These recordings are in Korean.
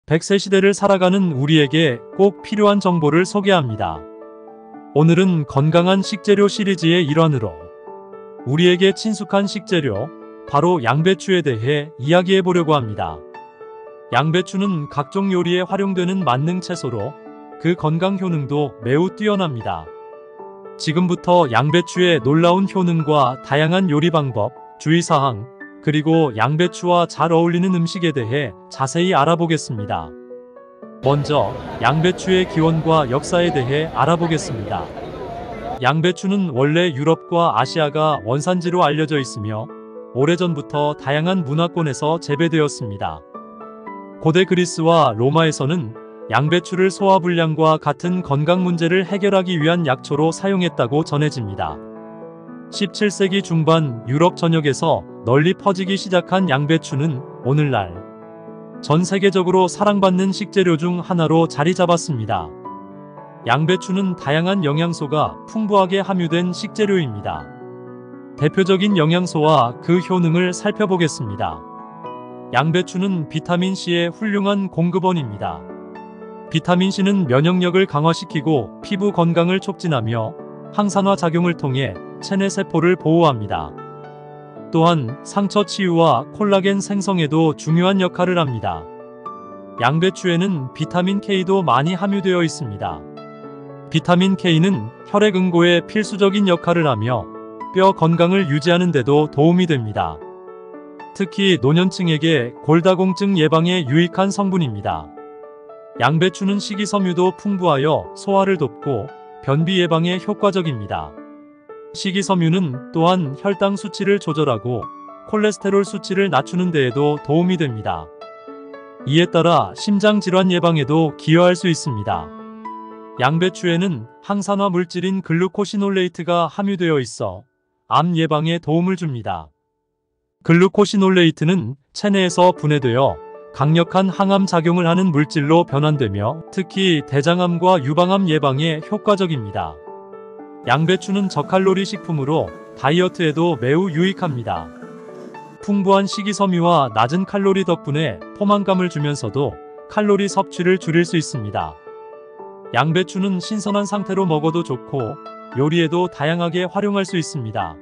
100세 시대를 살아가는 우리에게 꼭 필요한 정보를 소개합니다. 오늘은 건강한 식재료 시리즈의 일환으로 우리에게 친숙한 식재료, 바로 양배추에 대해 이야기해 보려고 합니다. 양배추는 각종 요리에 활용되는 만능 채소로 그 건강 효능도 매우 뛰어납니다. 지금부터 양배추의 놀라운 효능과 다양한 요리 방법, 주의사항, 그리고 양배추와 잘 어울리는 음식에 대해 자세히 알아보겠습니다. 먼저 양배추의 기원과 역사에 대해 알아보겠습니다. 양배추는 원래 유럽과 아시아가 원산지로 알려져 있으며 오래전부터 다양한 문화권에서 재배되었습니다. 고대 그리스와 로마에서는 양배추를 소화불량과 같은 건강 문제를 해결하기 위한 약초로 사용했다고 전해집니다. 17세기 중반 유럽 전역에서 널리 퍼지기 시작한 양배추는 오늘날 전 세계적으로 사랑받는 식재료 중 하나로 자리 잡았습니다. 양배추는 다양한 영양소가 풍부하게 함유된 식재료입니다. 대표적인 영양소와 그 효능을 살펴보겠습니다. 양배추는 비타민C의 훌륭한 공급원입니다. 비타민C는 면역력을 강화시키고 피부 건강을 촉진하며 항산화 작용을 통해 체내 세포를 보호합니다. 또한 상처 치유와 콜라겐 생성에도 중요한 역할을 합니다. 양배추에는 비타민 K도 많이 함유되어 있습니다. 비타민 K는 혈액 응고에 필수적인 역할을 하며 뼈 건강을 유지하는 데도 도움이 됩니다. 특히 노년층에게 골다공증 예방에 유익한 성분입니다. 양배추는 식이섬유도 풍부하여 소화를 돕고 변비 예방에 효과적입니다. 식이섬유는 또한 혈당 수치를 조절하고 콜레스테롤 수치를 낮추는 데에도 도움이 됩니다. 이에 따라 심장질환 예방에도 기여할 수 있습니다. 양배추에는 항산화 물질인 글루코시놀레이트가 함유되어 있어 암 예방에 도움을 줍니다. 글루코시놀레이트는 체내에서 분해되어 강력한 항암 작용을 하는 물질로 변환되며 특히 대장암과 유방암 예방에 효과적입니다. 양배추는 저칼로리 식품으로 다이어트에도 매우 유익합니다. 풍부한 식이섬유와 낮은 칼로리 덕분에 포만감을 주면서도 칼로리 섭취를 줄일 수 있습니다. 양배추는 신선한 상태로 먹어도 좋고 요리에도 다양하게 활용할 수 있습니다.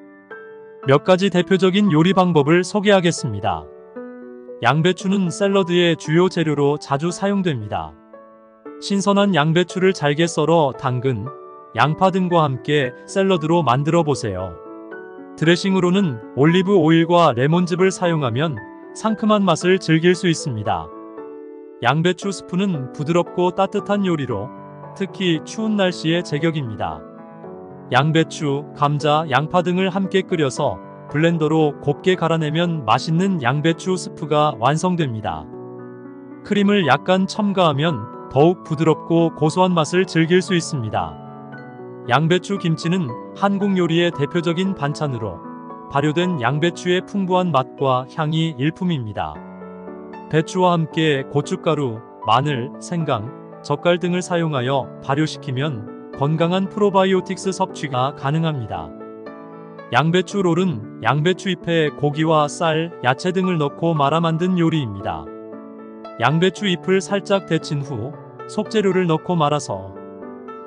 몇 가지 대표적인 요리 방법을 소개하겠습니다. 양배추는 샐러드의 주요 재료로 자주 사용됩니다. 신선한 양배추를 잘게 썰어 당근, 양파 등과 함께 샐러드로 만들어 보세요. 드레싱으로는 올리브 오일과 레몬즙을 사용하면 상큼한 맛을 즐길 수 있습니다. 양배추 스프는 부드럽고 따뜻한 요리로 특히 추운 날씨에 제격입니다. 양배추, 감자, 양파 등을 함께 끓여서 블렌더로 곱게 갈아내면 맛있는 양배추 스프가 완성됩니다. 크림을 약간 첨가하면 더욱 부드럽고 고소한 맛을 즐길 수 있습니다. 양배추 김치는 한국 요리의 대표적인 반찬으로 발효된 양배추의 풍부한 맛과 향이 일품입니다. 배추와 함께 고춧가루, 마늘, 생강, 젓갈 등을 사용하여 발효시키면 건강한 프로바이오틱스 섭취가 가능합니다. 양배추 롤은 양배추 잎에 고기와 쌀, 야채 등을 넣고 말아 만든 요리입니다. 양배추 잎을 살짝 데친 후 속재료를 넣고 말아서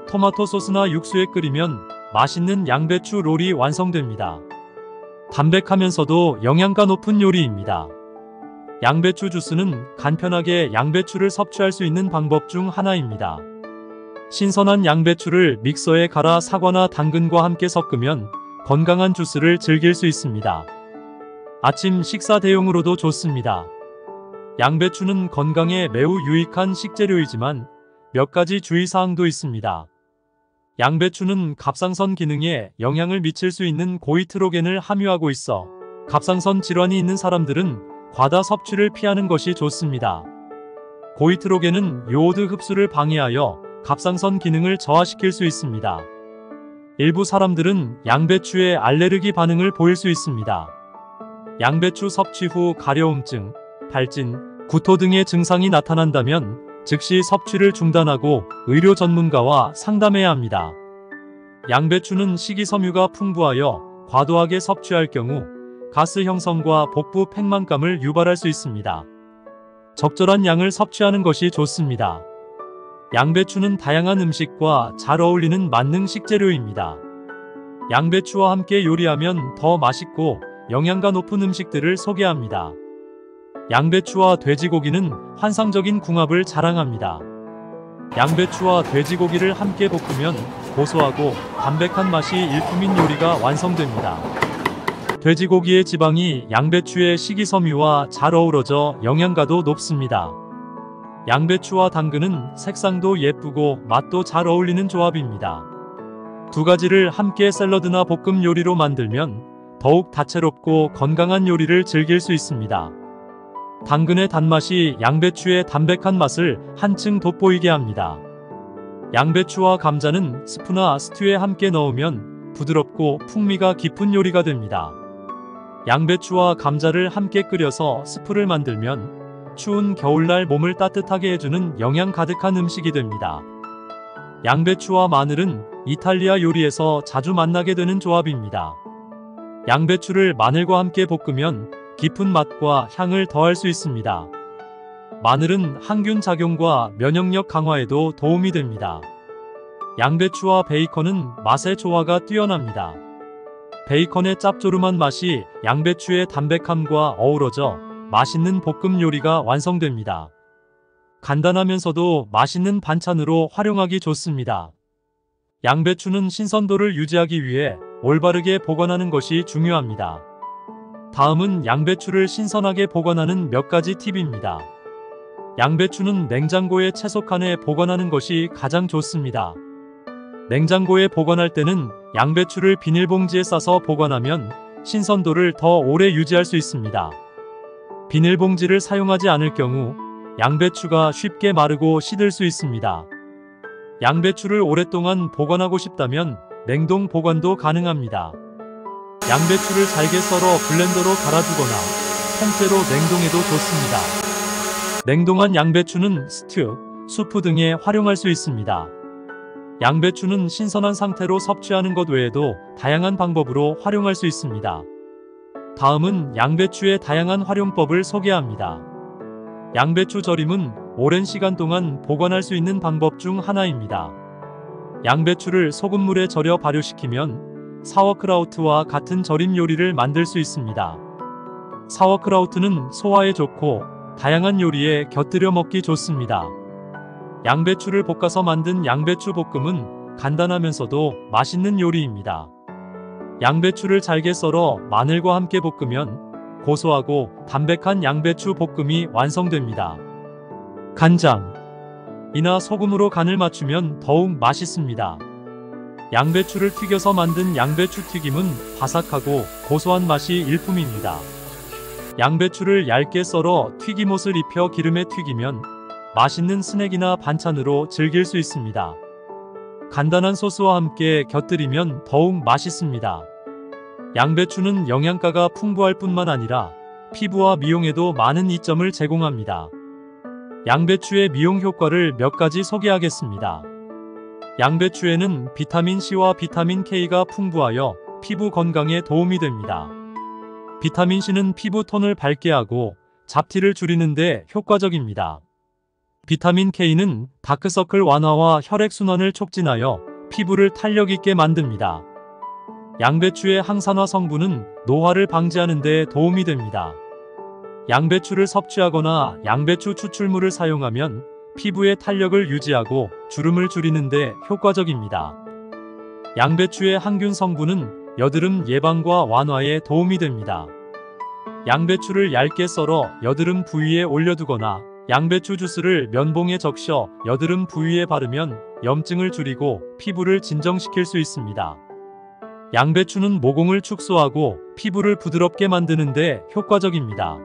토마토 소스나 육수에 끓이면 맛있는 양배추 롤이 완성됩니다. 담백하면서도 영양가 높은 요리입니다. 양배추 주스는 간편하게 양배추를 섭취할 수 있는 방법 중 하나입니다. 신선한 양배추를 믹서에 갈아 사과나 당근과 함께 섞으면 건강한 주스를 즐길 수 있습니다. 아침 식사 대용으로도 좋습니다. 양배추는 건강에 매우 유익한 식재료이지만 몇 가지 주의사항도 있습니다. 양배추는 갑상선 기능에 영향을 미칠 수 있는 고이트로겐을 함유하고 있어 갑상선 질환이 있는 사람들은 과다 섭취를 피하는 것이 좋습니다. 고이트로겐은 요오드 흡수를 방해하여 갑상선 기능을 저하시킬 수 있습니다. 일부 사람들은 양배추에 알레르기 반응을 보일 수 있습니다. 양배추 섭취 후 가려움증, 발진, 구토 등의 증상이 나타난다면 즉시 섭취를 중단하고 의료 전문가와 상담해야 합니다. 양배추는 식이섬유가 풍부하여 과도하게 섭취할 경우 가스 형성과 복부 팽만감을 유발할 수 있습니다. 적절한 양을 섭취하는 것이 좋습니다. 양배추는 다양한 음식과 잘 어울리는 만능 식재료입니다. 양배추와 함께 요리하면 더 맛있고 영양가 높은 음식들을 소개합니다. 양배추와 돼지고기는 환상적인 궁합을 자랑합니다. 양배추와 돼지고기를 함께 볶으면 고소하고 담백한 맛이 일품인 요리가 완성됩니다. 돼지고기의 지방이 양배추의 식이섬유와 잘 어우러져 영양가도 높습니다. 양배추와 당근은 색상도 예쁘고 맛도 잘 어울리는 조합입니다. 두 가지를 함께 샐러드나 볶음 요리로 만들면 더욱 다채롭고 건강한 요리를 즐길 수 있습니다. 당근의 단맛이 양배추의 담백한 맛을 한층 돋보이게 합니다. 양배추와 감자는 스프나 스튜에 함께 넣으면 부드럽고 풍미가 깊은 요리가 됩니다. 양배추와 감자를 함께 끓여서 스프를 만들면 추운 겨울날 몸을 따뜻하게 해주는 영양 가득한 음식이 됩니다. 양배추와 마늘은 이탈리아 요리에서 자주 만나게 되는 조합입니다. 양배추를 마늘과 함께 볶으면 깊은 맛과 향을 더할 수 있습니다. 마늘은 항균 작용과 면역력 강화에도 도움이 됩니다. 양배추와 베이컨은 맛의 조화가 뛰어납니다. 베이컨의 짭조름한 맛이 양배추의 담백함과 어우러져 맛있는 볶음 요리가 완성됩니다. 간단하면서도 맛있는 반찬으로 활용하기 좋습니다. 양배추는 신선도를 유지하기 위해 올바르게 보관하는 것이 중요합니다. 다음은 양배추를 신선하게 보관하는 몇 가지 팁입니다. 양배추는 냉장고에 채소 칸에 보관하는 것이 가장 좋습니다. 냉장고에 보관할 때는 양배추를 비닐봉지에 싸서 보관하면 신선도를 더 오래 유지할 수 있습니다. 비닐봉지를 사용하지 않을 경우 양배추가 쉽게 마르고 시들 수 있습니다. 양배추를 오랫동안 보관하고 싶다면 냉동 보관도 가능합니다. 양배추를 잘게 썰어 블렌더로 갈아주거나 통째로 냉동해도 좋습니다. 냉동한 양배추는 스튜, 수프 등에 활용할 수 있습니다. 양배추는 신선한 상태로 섭취하는 것 외에도 다양한 방법으로 활용할 수 있습니다. 다음은 양배추의 다양한 활용법을 소개합니다. 양배추 절임은 오랜 시간 동안 보관할 수 있는 방법 중 하나입니다. 양배추를 소금물에 절여 발효시키면 사워크라우트와 같은 절임 요리를 만들 수 있습니다. 사워크라우트는 소화에 좋고 다양한 요리에 곁들여 먹기 좋습니다. 양배추를 볶아서 만든 양배추 볶음은 간단하면서도 맛있는 요리입니다. 양배추를 잘게 썰어 마늘과 함께 볶으면 고소하고 담백한 양배추 볶음이 완성됩니다. 간장이나 소금으로 간을 맞추면 더욱 맛있습니다. 양배추를 튀겨서 만든 양배추 튀김은 바삭하고 고소한 맛이 일품입니다. 양배추를 얇게 썰어 튀김옷을 입혀 기름에 튀기면 맛있는 스낵이나 반찬으로 즐길 수 있습니다. 간단한 소스와 함께 곁들이면 더욱 맛있습니다. 양배추는 영양가가 풍부할 뿐만 아니라 피부와 미용에도 많은 이점을 제공합니다. 양배추의 미용 효과를 몇 가지 소개하겠습니다. 양배추에는 비타민C와 비타민K가 풍부하여 피부 건강에 도움이 됩니다. 비타민C는 피부 톤을 밝게 하고 잡티를 줄이는 데 효과적입니다. 비타민K는 다크서클 완화와 혈액순환을 촉진하여 피부를 탄력 있게 만듭니다. 양배추의 항산화 성분은 노화를 방지하는 데 도움이 됩니다. 양배추를 섭취하거나 양배추 추출물을 사용하면 피부의 탄력을 유지하고 주름을 줄이는 데 효과적입니다. 양배추의 항균 성분은 여드름 예방과 완화에 도움이 됩니다. 양배추를 얇게 썰어 여드름 부위에 올려두거나 양배추 주스를 면봉에 적셔 여드름 부위에 바르면 염증을 줄이고 피부를 진정시킬 수 있습니다. 양배추는 모공을 축소하고 피부를 부드럽게 만드는 데 효과적입니다.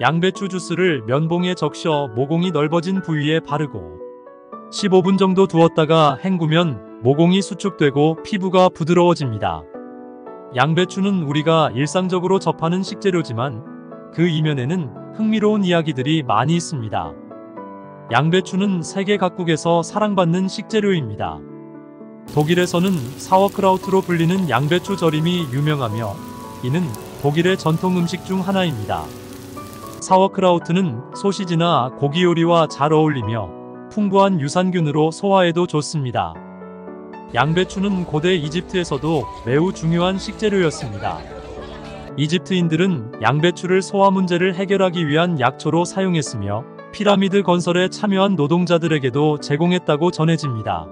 양배추 주스를 면봉에 적셔 모공이 넓어진 부위에 바르고 15분 정도 두었다가 헹구면 모공이 수축되고 피부가 부드러워집니다. 양배추는 우리가 일상적으로 접하는 식재료지만 그 이면에는 흥미로운 이야기들이 많이 있습니다. 양배추는 세계 각국에서 사랑받는 식재료입니다. 독일에서는 사워크라우트로 불리는 양배추 절임이 유명하며 이는 독일의 전통 음식 중 하나입니다. 사워크라우트는 소시지나 고기 요리와 잘 어울리며 풍부한 유산균으로 소화에도 좋습니다. 양배추는 고대 이집트에서도 매우 중요한 식재료였습니다. 이집트인들은 양배추를 소화 문제를 해결하기 위한 약초로 사용했으며 피라미드 건설에 참여한 노동자들에게도 제공했다고 전해집니다.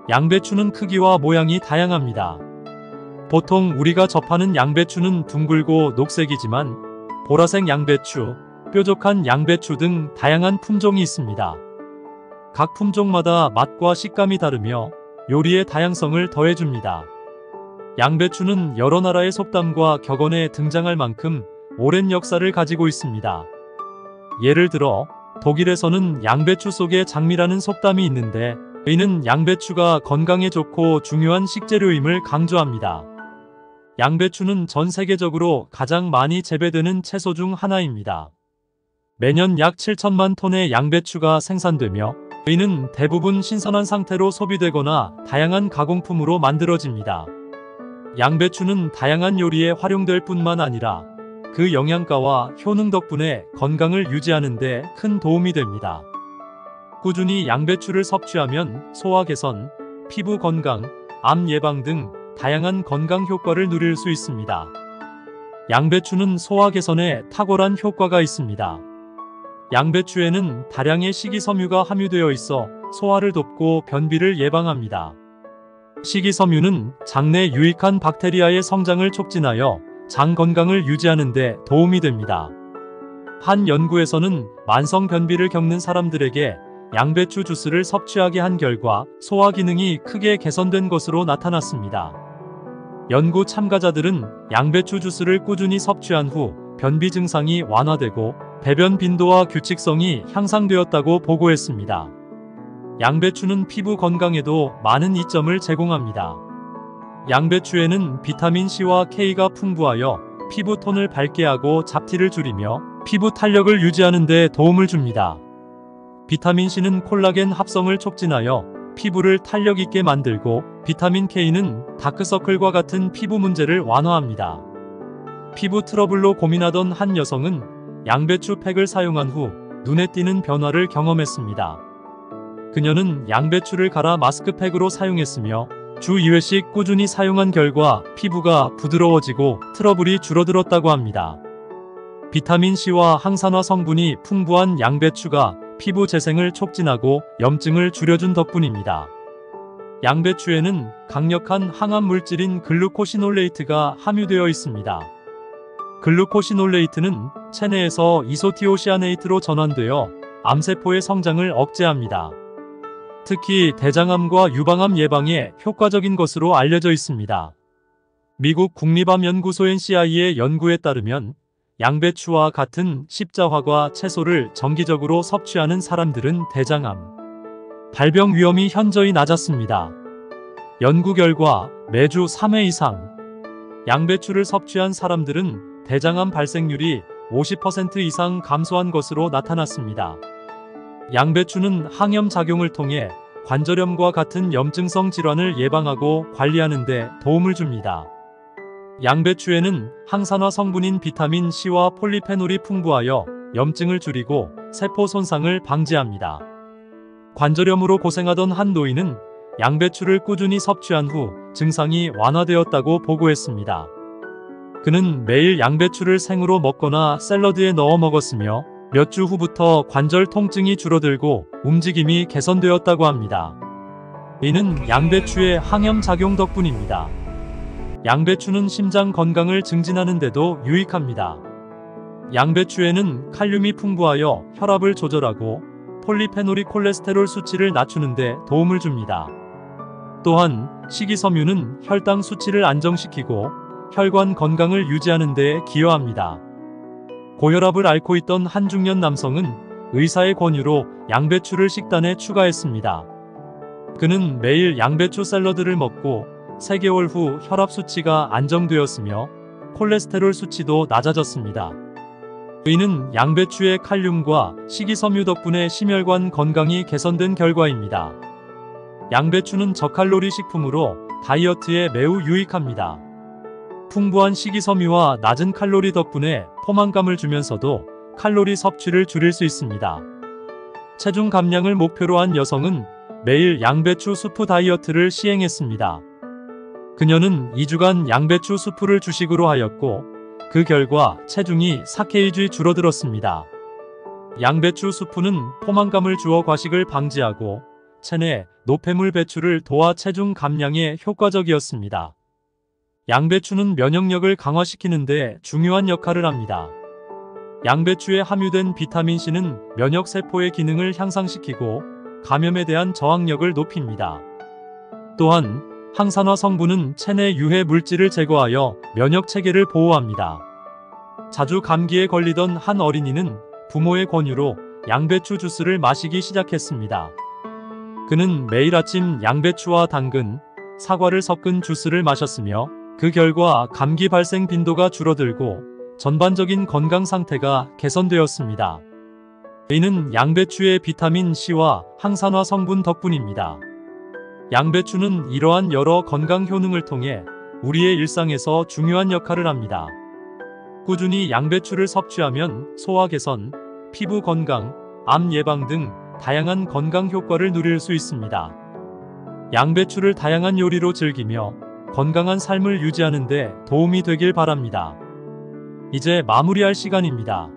양배추는 크기와 모양이 다양합니다. 보통 우리가 접하는 양배추는 둥글고 녹색이지만 보라색 양배추, 뾰족한 양배추 등 다양한 품종이 있습니다. 각 품종마다 맛과 식감이 다르며 요리의 다양성을 더해줍니다. 양배추는 여러 나라의 속담과 격언에 등장할 만큼 오랜 역사를 가지고 있습니다. 예를 들어 독일에서는 양배추 속에 장미라는 속담이 있는데 이는 양배추가 건강에 좋고 중요한 식재료임을 강조합니다. 양배추는 전 세계적으로 가장 많이 재배되는 채소 중 하나입니다. 매년 약 7천만 톤의 양배추가 생산되며 이는 대부분 신선한 상태로 소비되거나 다양한 가공품으로 만들어집니다. 양배추는 다양한 요리에 활용될 뿐만 아니라 그 영양가와 효능 덕분에 건강을 유지하는 데 큰 도움이 됩니다. 꾸준히 양배추를 섭취하면 소화 개선, 피부 건강, 암 예방 등 다양한 건강 효과를 누릴 수 있습니다. 양배추는 소화 개선에 탁월한 효과가 있습니다. 양배추에는 다량의 식이섬유가 함유되어 있어 소화를 돕고 변비를 예방합니다. 식이섬유는 장내 유익한 박테리아의 성장을 촉진하여 장 건강을 유지하는 데 도움이 됩니다. 한 연구에서는 만성 변비를 겪는 사람들에게 양배추 주스를 섭취하게 한 결과 소화 기능이 크게 개선된 것으로 나타났습니다. 연구 참가자들은 양배추 주스를 꾸준히 섭취한 후 변비 증상이 완화되고 배변 빈도와 규칙성이 향상되었다고 보고했습니다. 양배추는 피부 건강에도 많은 이점을 제공합니다. 양배추에는 비타민C와 K가 풍부하여 피부 톤을 밝게 하고 잡티를 줄이며 피부 탄력을 유지하는 데 도움을 줍니다. 비타민C는 콜라겐 합성을 촉진하여 피부를 탄력 있게 만들고 비타민 K는 다크서클과 같은 피부 문제를 완화합니다. 피부 트러블로 고민하던 한 여성은 양배추 팩을 사용한 후 눈에 띄는 변화를 경험했습니다. 그녀는 양배추를 갈아 마스크팩으로 사용했으며 주 2회씩 꾸준히 사용한 결과 피부가 부드러워지고 트러블이 줄어들었다고 합니다. 비타민C와 항산화 성분이 풍부한 양배추가 피부 재생을 촉진하고 염증을 줄여준 덕분입니다. 양배추에는 강력한 항암 물질인 글루코시놀레이트가 함유되어 있습니다. 글루코시놀레이트는 체내에서 이소티오시아네이트로 전환되어 암세포의 성장을 억제합니다. 특히 대장암과 유방암 예방에 효과적인 것으로 알려져 있습니다. 미국 국립암연구소 NCI의 연구에 따르면 양배추와 같은 십자화과 채소를 정기적으로 섭취하는 사람들은 대장암 발병 위험이 현저히 낮았습니다. 연구 결과 매주 3회 이상 양배추를 섭취한 사람들은 대장암 발생률이 50% 이상 감소한 것으로 나타났습니다. 양배추는 항염 작용을 통해 관절염과 같은 염증성 질환을 예방하고 관리하는 데 도움을 줍니다. 양배추에는 항산화 성분인 비타민 C와 폴리페놀이 풍부하여 염증을 줄이고 세포 손상을 방지합니다. 관절염으로 고생하던 한 노인은 양배추를 꾸준히 섭취한 후 증상이 완화되었다고 보고했습니다. 그는 매일 양배추를 생으로 먹거나 샐러드에 넣어 먹었으며 몇 주 후부터 관절 통증이 줄어들고 움직임이 개선되었다고 합니다. 이는 양배추의 항염 작용 덕분입니다. 양배추는 심장 건강을 증진하는 데도 유익합니다. 양배추에는 칼륨이 풍부하여 혈압을 조절하고 폴리페놀이 콜레스테롤 수치를 낮추는 데 도움을 줍니다. 또한 식이섬유는 혈당 수치를 안정시키고 혈관 건강을 유지하는 데 기여합니다. 고혈압을 앓고 있던 한 중년 남성은 의사의 권유로 양배추를 식단에 추가했습니다. 그는 매일 양배추 샐러드를 먹고 3개월 후 혈압 수치가 안정되었으며 콜레스테롤 수치도 낮아졌습니다. 이는 양배추의 칼륨과 식이섬유 덕분에 심혈관 건강이 개선된 결과입니다. 양배추는 저칼로리 식품으로 다이어트에 매우 유익합니다. 풍부한 식이섬유와 낮은 칼로리 덕분에 포만감을 주면서도 칼로리 섭취를 줄일 수 있습니다. 체중 감량을 목표로 한 여성은 매일 양배추 수프 다이어트를 시행했습니다. 그녀는 2주간 양배추 수프를 주식으로 하였고 그 결과 체중이 4kg 줄어들었습니다. 양배추 수프는 포만감을 주어 과식을 방지하고 체내 노폐물 배출을 도와 체중 감량에 효과적이었습니다. 양배추는 면역력을 강화시키는 데 중요한 역할을 합니다. 양배추에 함유된 비타민C는 면역세포의 기능을 향상시키고 감염에 대한 저항력을 높입니다. 또한 항산화 성분은 체내 유해 물질을 제거하여 면역체계를 보호합니다. 자주 감기에 걸리던 한 어린이는 부모의 권유로 양배추 주스를 마시기 시작했습니다. 그는 매일 아침 양배추와 당근, 사과를 섞은 주스를 마셨으며 그 결과 감기 발생 빈도가 줄어들고 전반적인 건강 상태가 개선되었습니다. 이는 양배추의 비타민 C와 항산화 성분 덕분입니다. 양배추는 이러한 여러 건강 효능을 통해 우리의 일상에서 중요한 역할을 합니다. 꾸준히 양배추를 섭취하면 소화 개선, 피부 건강, 암 예방 등 다양한 건강 효과를 누릴 수 있습니다. 양배추를 다양한 요리로 즐기며 건강한 삶을 유지하는 데 도움이 되길 바랍니다. 이제 마무리할 시간입니다.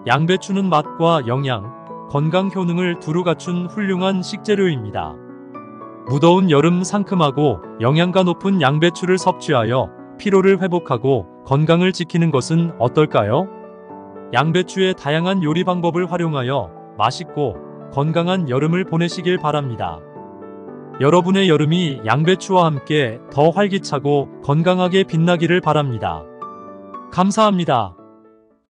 양배추는 맛과 영양, 건강 효능을 두루 갖춘 훌륭한 식재료입니다. 무더운 여름 상큼하고 영양가 높은 양배추를 섭취하여 피로를 회복하고 건강을 지키는 것은 어떨까요? 양배추의 다양한 요리 방법을 활용하여 맛있고 건강한 여름을 보내시길 바랍니다. 여러분의 여름이 양배추와 함께 더 활기차고 건강하게 빛나기를 바랍니다. 감사합니다.